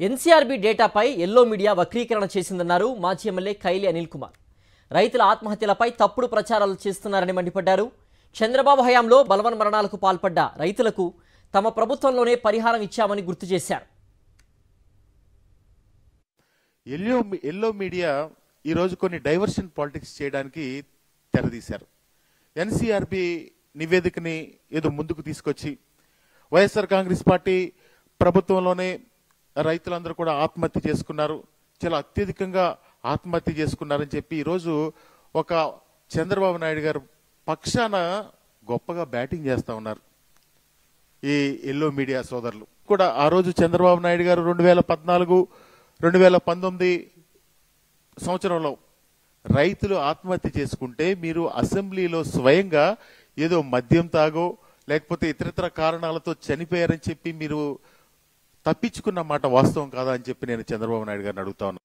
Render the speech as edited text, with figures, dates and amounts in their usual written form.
NCRB డేటాపై yellow media వక్రీకరణ చేసిందన్నారు మాజీ ఎమ్మెల్యే కైలి అనిల్ కుమార్. రైతుల ఆత్మహత్యలపై తప్పుడు ప్రచారాలు చేస్తున్నారని మండిపడ్డారు. చంద్రబాబు హయాంలో బలవన్మరణాలకు పాల్పడ్డ రైతులకు తమ ప్రభుత్వంలోనే పరిహారం ఇచ్చామని గుర్తు చేశారు. ఎల్లో మీడియా ఈరోజు కొన్ని డైవర్షన్ పాలిటిక్స్ చేయడానికి తెరదీశారు. ఎన్సీఆర్బీ నివేదికని ఏదో ముందుకు తీసుకొచ్చి వైఎస్ఆర్ కాంగ్రెస్ పార్టీ ప్రభుత్వంలోనే రైతులందరూ కూడా ఆత్మహత్య చేసుకున్నారు, చాలా అత్యధికంగా ఆత్మహత్య చేసుకున్నారని చెప్పి ఈరోజు ఒక చంద్రబాబు నాయుడు గారు పక్షాన గొప్పగా బ్యాటింగ్ చేస్తా ఉన్నారు. ఈ ఎల్లో మీడియా సోదరులు కూడా ఆ రోజు చంద్రబాబు నాయుడు గారు 2014-2019 సంవత్సరంలో రైతులు ఆత్మహత్య చేసుకుంటే మీరు అసెంబ్లీలో స్వయంగా ఏదో మద్యం తాగో లేకపోతే ఇతరితర కారణాలతో చనిపోయారని చెప్పి మీరు తప్పించుకున్న మాట వాస్తవం కాదా అని చెప్పి నేను చంద్రబాబు నాయుడు గారిని అడుగుతా ఉన్నాను.